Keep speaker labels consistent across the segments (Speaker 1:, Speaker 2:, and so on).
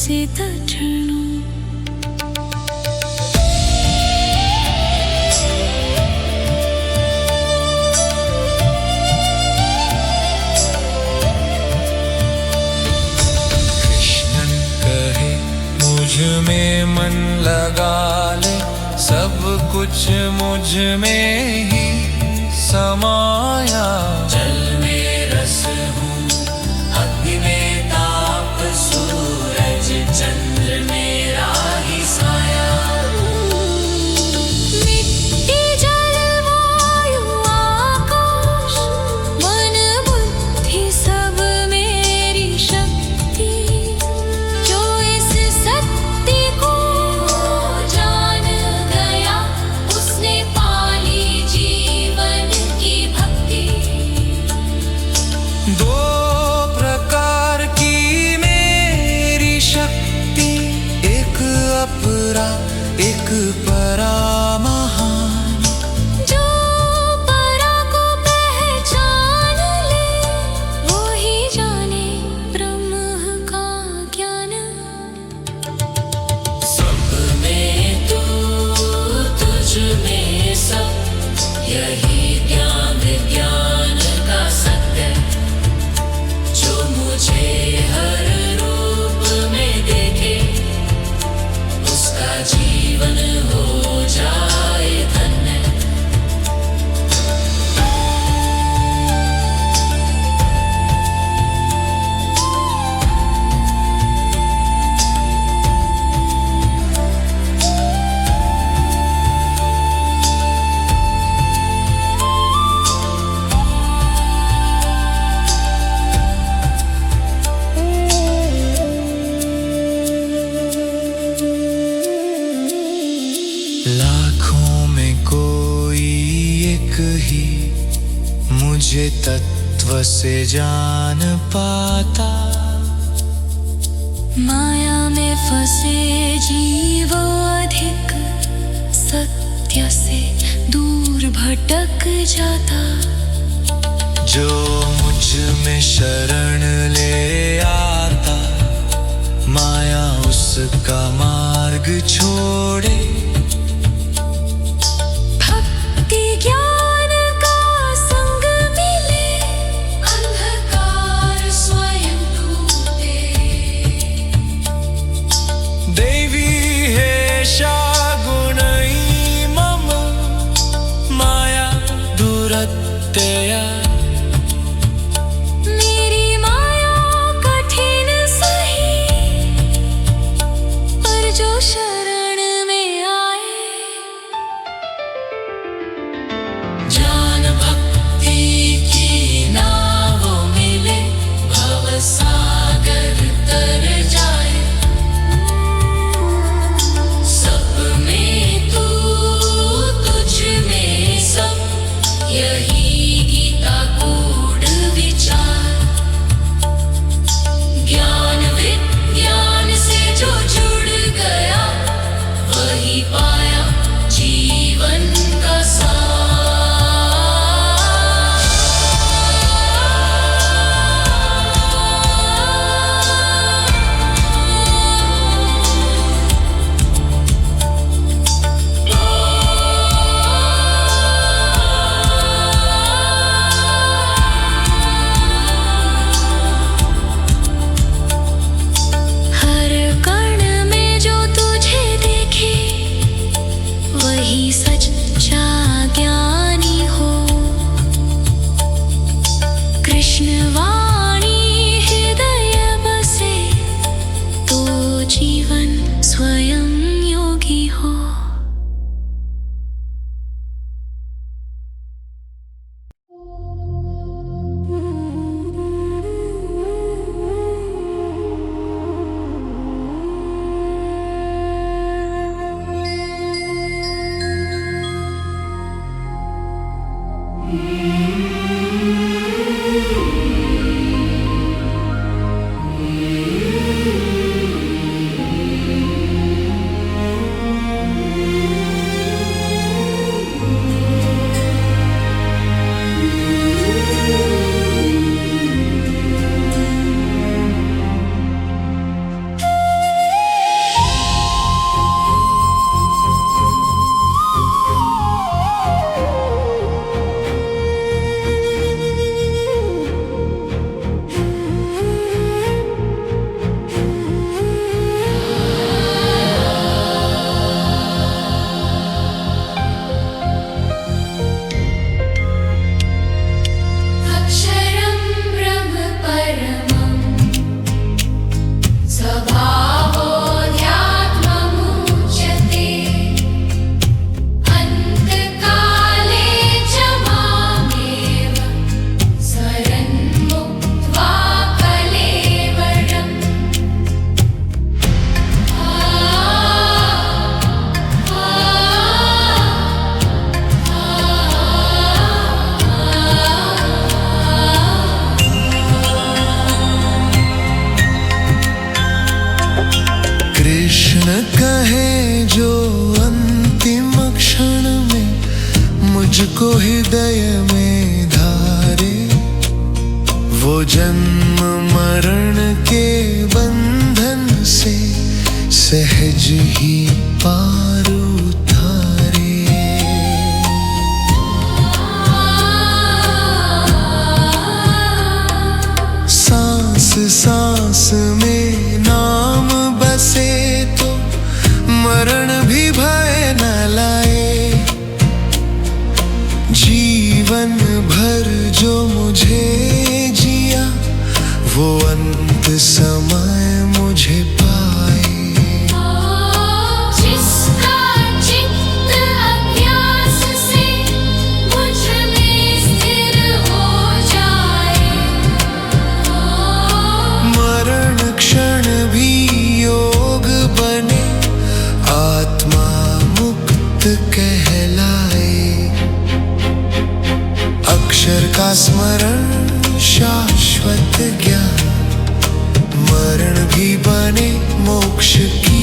Speaker 1: ಹಸಿತ ಕ್ಷಣ
Speaker 2: कृष्णन कहे मुझ में मन लगा ले, सब कुछ मुझ में ही समाया।
Speaker 3: जल में रस हूँ, अग्नि में ताप, सूरज चंद्र मेरा ही साया।
Speaker 1: मिट्टी जल वायु आकाश मन बुद्धि सब मेरी शक्ति, जो इस सत्य को जान गया उसने पाली जीवन की भक्ति।
Speaker 2: दो प्रकार की मेरी शक्ति, एक अपरा एक परा महान।
Speaker 1: जो परा को पहचान ले वो ही जाने ब्रह्म का ज्ञान।
Speaker 3: सब में तू, तुझ में सब, यही ज्ञान विज्ञान का सत्य, जो मुझे हर रूप में देखे उसका जीवन हो जाए धन्य।
Speaker 2: लाखों में कोई एक ही मुझे तत्व से जान पाता।
Speaker 1: माया में फंसे जीव अधिक सत्य से दूर भटक जाता।
Speaker 2: जो मुझ में शरण ले आता, माया उसका मार्ग छोड़े।
Speaker 1: भक्ति ज्ञान का संग मिले, अंधकार स्वयं टूटे।
Speaker 2: देवी हेषा गुणै मम, माया दुरत्यया।
Speaker 1: मेरी माया कठिन सही, पर जो शरण में आए
Speaker 3: ज्ञान भक्ति की नाव मिले, भव सागर तर जाए। सब में तू, तुझ में सब, यही गीता गूढ़ विचार। ज्ञान विज्ञान से जो जुड़ गया वही पाया जीवन का सार।
Speaker 1: हर कण में जो तुझे देखे वही
Speaker 2: मुझको हृदय में धारे, वो जन्म मरण के बंधन से सहज ही पार उतारे। सांस सांस में नाम बसे तो मरण भी भय न लाए। जीवन भर जो मुझे जिया, वो अंत समय मुझे पाए।
Speaker 3: जिसका चित्त अभ्यास से मुझ में स्थिर हो जाए,
Speaker 2: मरण क्षण भी योग बने, आत्मा मुक्त कहलाए। अक्षर का स्मरण शाश्वत ज्ञान, मरण भी बने मोक्ष की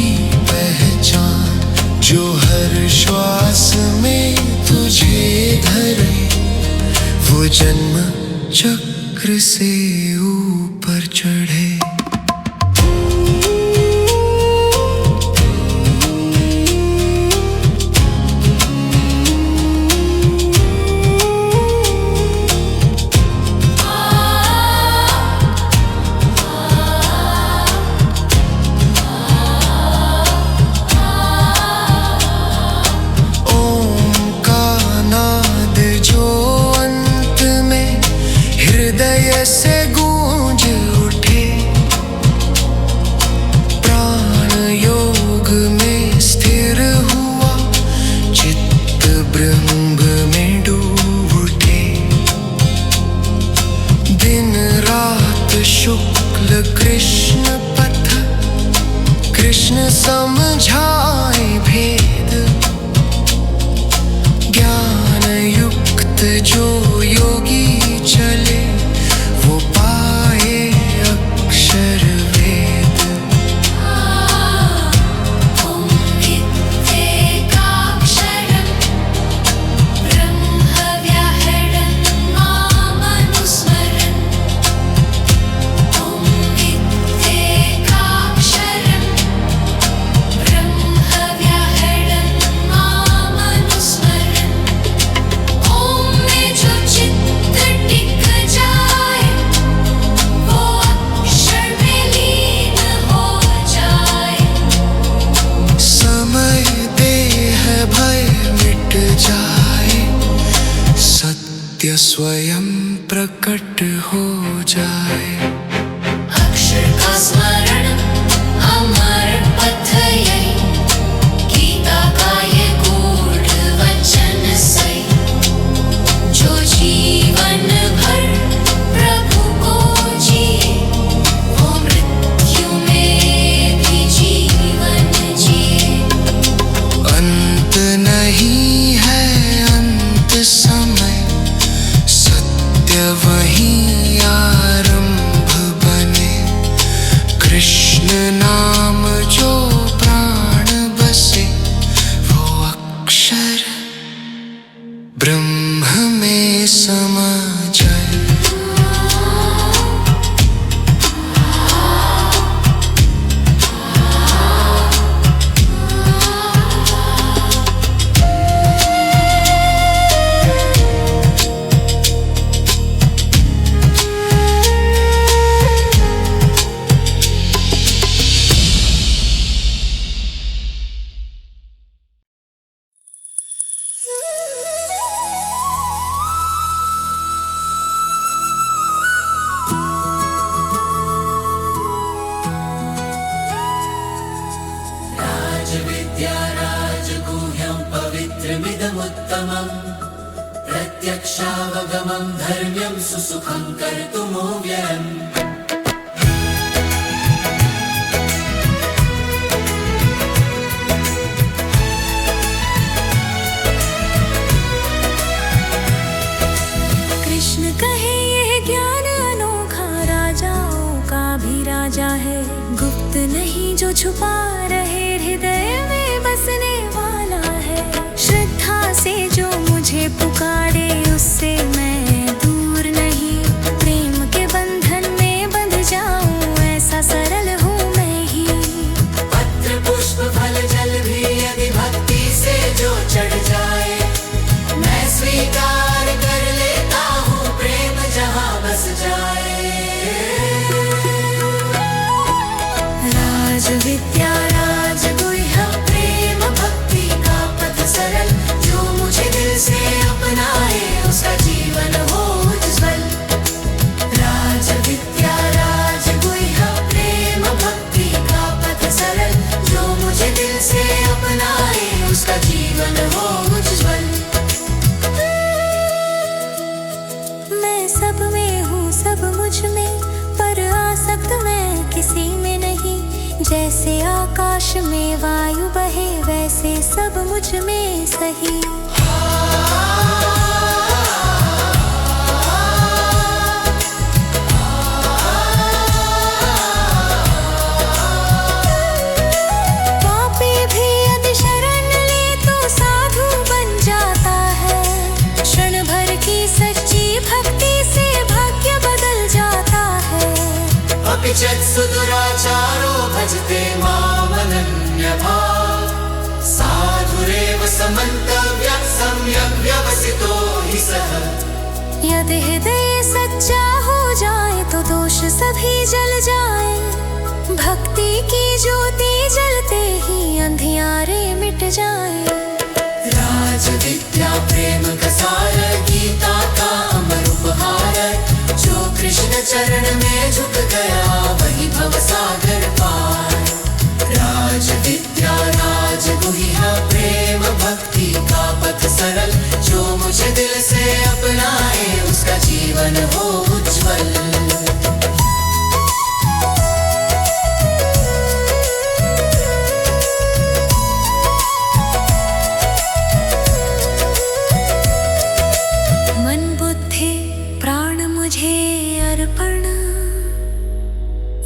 Speaker 2: पहचान। जो हर श्वास में तुझे धरे, वो जन्म चक्र से ऊपर चढ़े। से गूंज उठे, प्राण योग में स्थिर हुआ, चित्त ब्रह्म में डूब उठे। दिन रात शुक्ल कृष्ण पथ, कृष्ण समझाए भेद। ज्ञान युक्त जो योगी चले, वो पाए अक्षर वेद।
Speaker 3: ओम इत्येकाक्षरं ब्रह्म व्याहरणं मामनुस्मरन्। ओम इत्येकाक्षरं ब्रह्म व्याहरणं मामनुस्मरन्। ओम में जो चित्त टिक जाए, वो अक्षर में लीन हो जाए।
Speaker 2: समय देह भय मिट जाए, सत्य स्वयं प्रकट हो जाए।
Speaker 3: अक्षर का स्मरण अमर पथ यही, गीता का ये गूढ़ वचन सही। जो जीवन भर प्रभु को जिए, वो मृत्यु में भी जीवन जिए।
Speaker 2: अंत नहीं है अंत समय, सत्य वही आरंभ बने। कृष्ण नाम जो प्राण बसे, वो अक्षर ब्रह्म में समा जाए।
Speaker 3: राजविद्या राजगुह्यं पवित्रमिदमुत्तमम्, प्रत्यक्षावगमं धर्म्यं सुसुखं कर्तुमव्ययम्।
Speaker 1: कृष्ण कहे यह ज्ञान अनोखा, राजाओं का भी राजा है। गुप्त नहीं जो छुपा रहे, हृदय में बसने वाला है। श्रद्धा से जो मुझे पुकार में वायु बहे, वैसे सब मुझ में सही। पापी भी यदि शरण ले तो साधु बन जाता है। क्षण भर की सच्ची भक्ति से भाग्य बदल जाता है।
Speaker 3: अपि चेत् सुदुराचारो भजते मामनन्यभाक्, साधुरेव समन्तव्यः सम्यक् व्यवसितो हि सः।
Speaker 1: यदि हृदय सच्चा हो जाए तो दोष सभी जल जाए। भक्ति की ज्योति जलते ही अंधियारे मिट जाए।
Speaker 3: राज विद्या प्रेम का सार, गीता का अमर उपहार। जो कृष्ण चरण में झुक गया वही भव सागर पार। राज विद्या राज गुह्या, प्रेम भक्ति का पथ सरल। जो मुझे दिल से अपनाए उसका जीवन हो उज्ज्वल।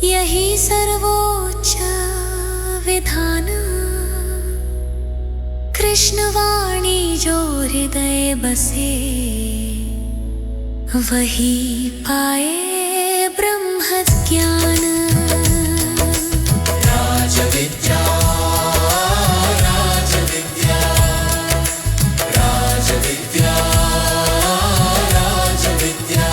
Speaker 1: यही सर्वोच्च विधान, कृष्ण वाणी जो हृदय बसे, वही पाए ब्रह्म ज्ञान।
Speaker 3: राज विद्या राज विद्या राज विद्या राज विद्या।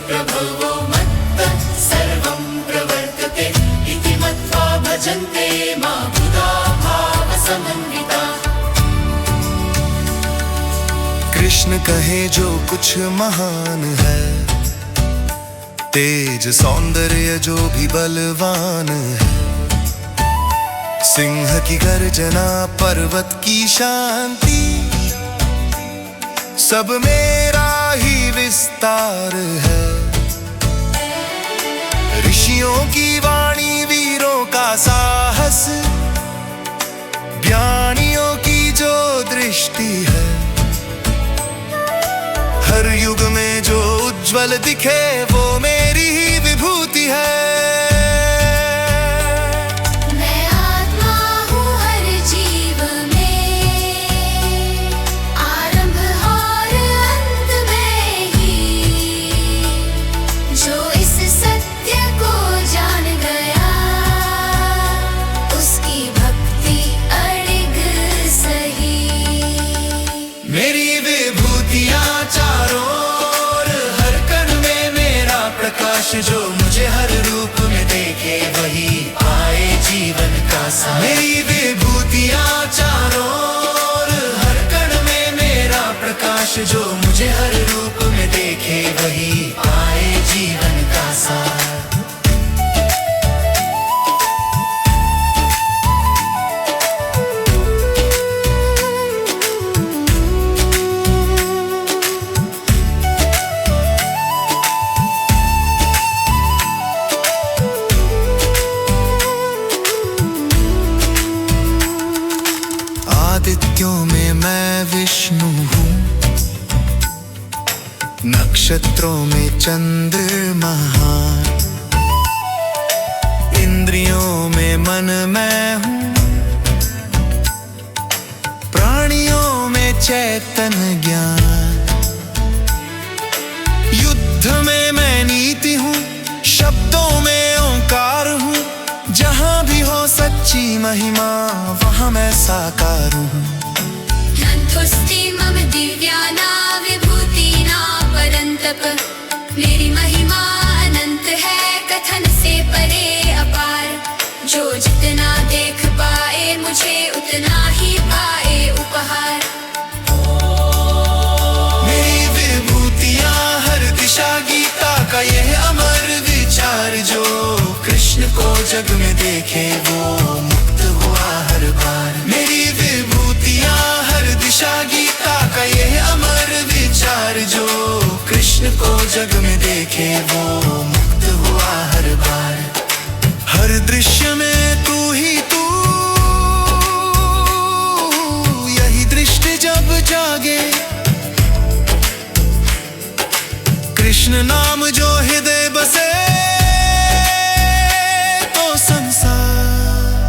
Speaker 3: प्रभवो मत्तः सर्वं प्रवर्तते इति मत्वा भजन्ते मां बुधा भावसमन्विताः।
Speaker 2: कृष्ण कहे जो कुछ महान है, तेज सौंदर्य जो भी बलवान है। सिंह की गर्जना पर्वत की शांति, सब मेरा ही विस्तार है। ऋषियों की वाणी वीरों का साहस, ज्ञानियों की जो दृष्टि है। हर युग में जो उज्जवल दिखे वो मेरी ही विभूति है।
Speaker 3: मेरी विभूतियाँ चारों
Speaker 2: प्रकाश जो मुझे हर रूप में देखे वही पाए जीवन का सार। मेरी विभूतियाँ चारों ओर, हर कण में मेरा प्रकाश जो मुझे हर रूप में देखे वही पाए जीवन का सार। आदित्यों में मैं विष्णु हूँ, नक्षत्रों में चंद्रमा, इंद्रियों में मन मैं हूँ, प्राणियों में चैतन्य ज्ञान। युद्ध में मैं नीति हूँ, शब्दों में ओंकार हूँ, जहाँ भी हो सच्ची महिमा वहाँ मैं साकार हूँ।
Speaker 1: नतोऽस्ति मम दिव्याना विभूतिना परन्तप, मेरी महिमा अनंत है कथन से परे अपार। जो जितना देख पाए मुझे उतना ही पाए उपहार।
Speaker 2: मेरी विभूतियाँ हर दिशा, गीता का यह अमर विचार। जो कृष्ण को जग में देखे वो मुक्त हुआ हर बार। मेरी विभूतियाँ हर दिशा, गीता का यह अमर विचार। जो कृष्ण को जग में देखे वो मुक्त हुआ हर बार। हर दृश्य में तू ही तू, यही दृष्टि जब जागे। कृष्ण नाम जो हृदय बसे तो संसार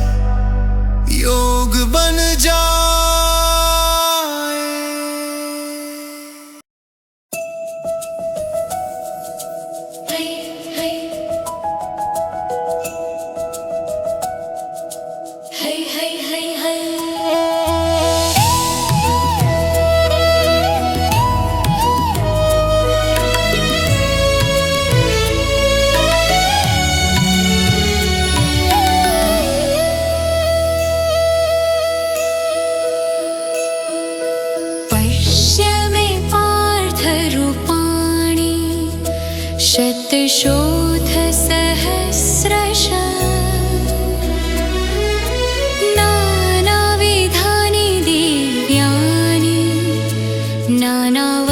Speaker 2: योग बन जाए।
Speaker 1: है, है, है, है, है, है। शतशोधसहस्रशः नानाविधानि दिव्यानि नानावर्णाकृतीनि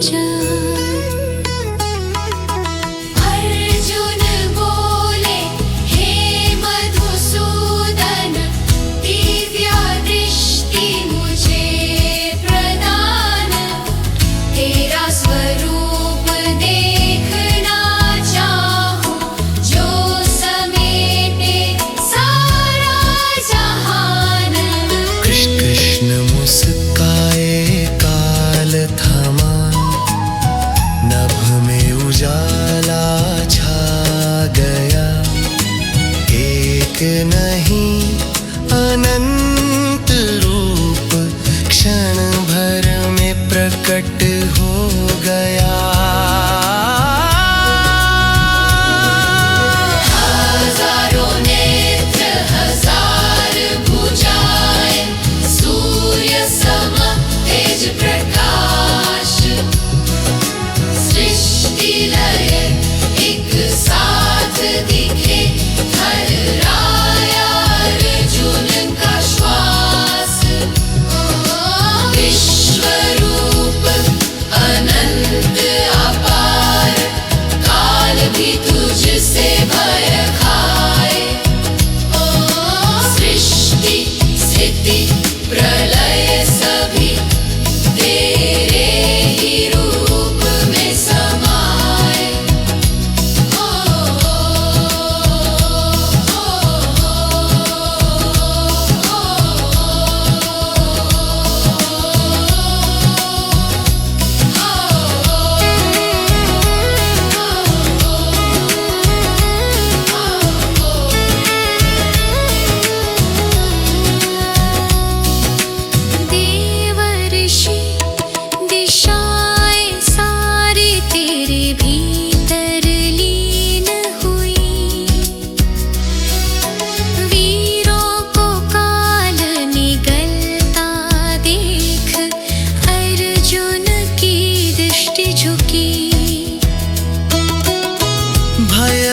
Speaker 1: च। अर्जुन बोले हे मधुसूदन, दिव्या दृष्टि मुझे प्रदान। तेरा स्वरूप देखना चाहूं,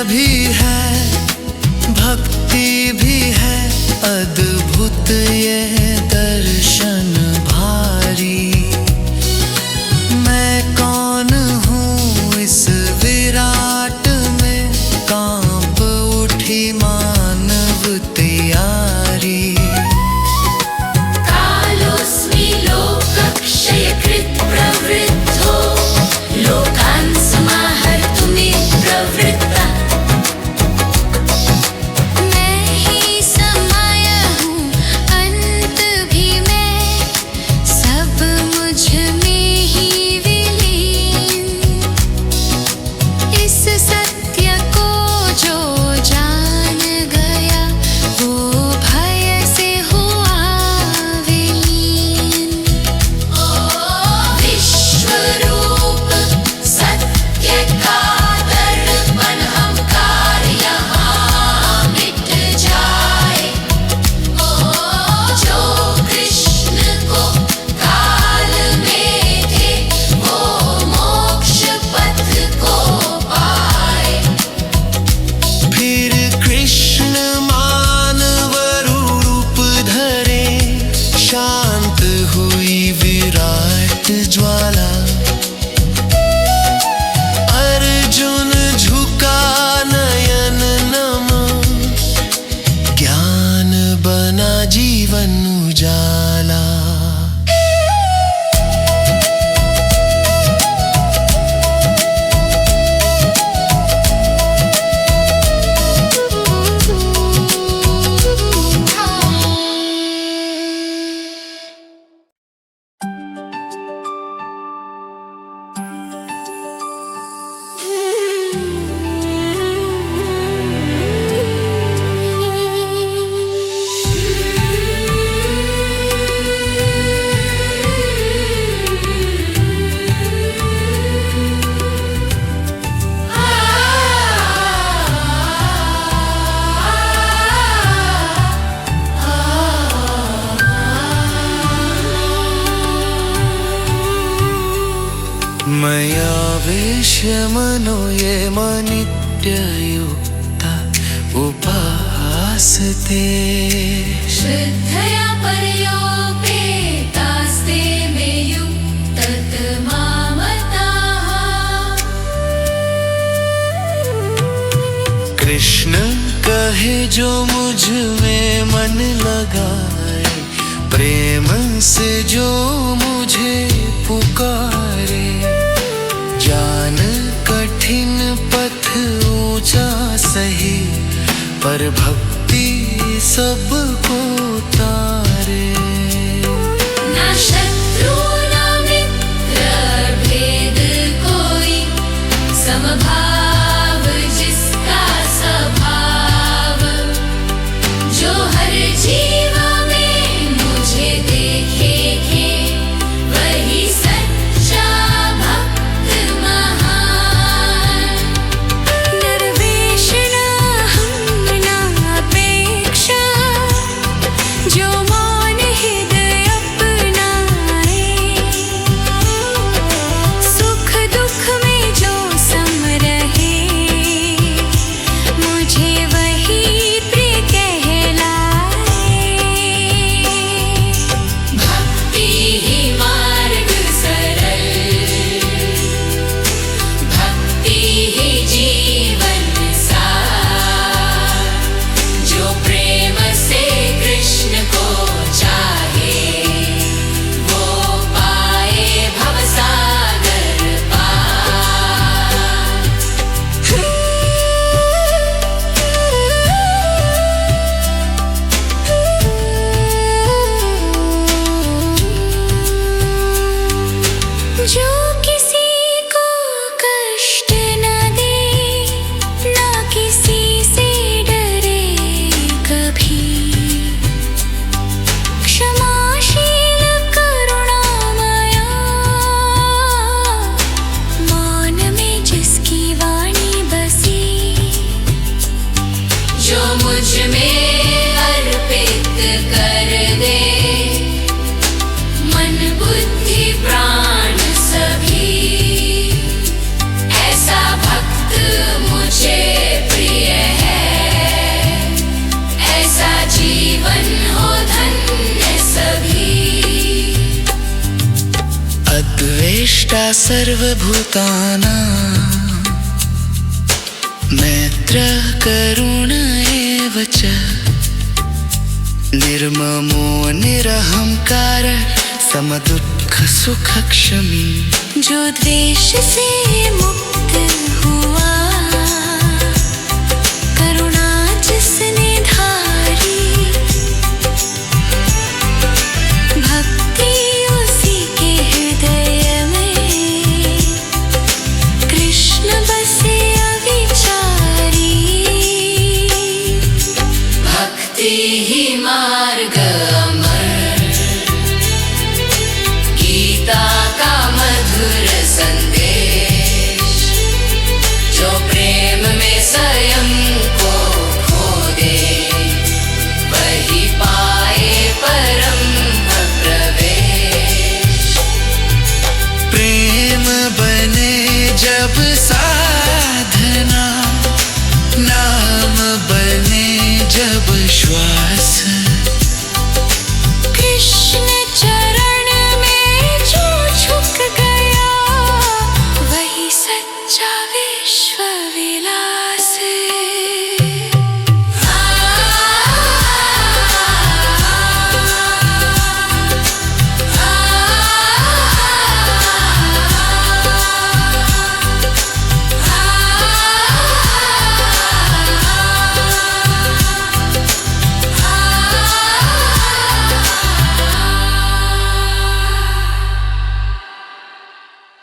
Speaker 2: भी है, भक्ति भी है, अद्भुत ये दर्शन भारी। मैं कौन हूँ इस विराट में, कांप उठी मानव तैयारी।
Speaker 3: कालोऽस्मि लोकक्षयकृत् प्रवृद्धो, लोकान् समाहर्तुमे प्रवृत्ता।
Speaker 1: मैं ही समय हूँ, अंत भी मैं, सब मुझ में ही विलीन। इस सत्य को जो जान गया, वो भय से हुआ विलीन।
Speaker 3: विश्वरूप सत्य का दर्पण हमकार यहाँ मिट जाए। जो कृष्ण को काल में थे, वो मोक्ष पथ को पाए।
Speaker 2: फिर कृष्ण मानव रूप धरे, शांत हुई विराट ज्वाला। अर्जुन झुका नयन नम, ज्ञान बना जीवन उजाला। मया वेश्यमनो ये मनित्ययुक्ता उपासते।
Speaker 3: श्रद्धया पर्योपेतास्ते मे युक्ततमामताः।
Speaker 2: कृष्ण कहे जो मुझ में मन लगाए, प्रेम से जो मुझे पुकारे। जान कठिन पथ ऊंचा सही, पर भक्ति सबको तारे।
Speaker 3: न शत्रु न मित्र भेद कोई, समभाव जिसका स्वभाव। जो हर जीव में मुझे देखे खे, वही सच्चा भक्त महान।
Speaker 1: निर्वेश न हम न अपेक्षा, जो मान है
Speaker 2: सर्वभूतानां मैत्रः करुण एव च निर्ममो निरहंकारः समदुःखसुखक्षमी।
Speaker 1: जो द्वेष से मुक्त हुआ, करुणा जिसने धारी, भक्ति उसी के हृदय में, कृष्ण बसे अविचारी।
Speaker 3: भक्ति ही मार्ग अमर, गीता का मधुर संदेश। जो प्रेम में स्वयं को खो दे, वही पाए परम प्रवेश।
Speaker 2: प्रेम बने जब साधना, नाम बने जब श्वास,
Speaker 1: कृष्ण चरण में जो झुक गया, वही सच्चा विश्वास।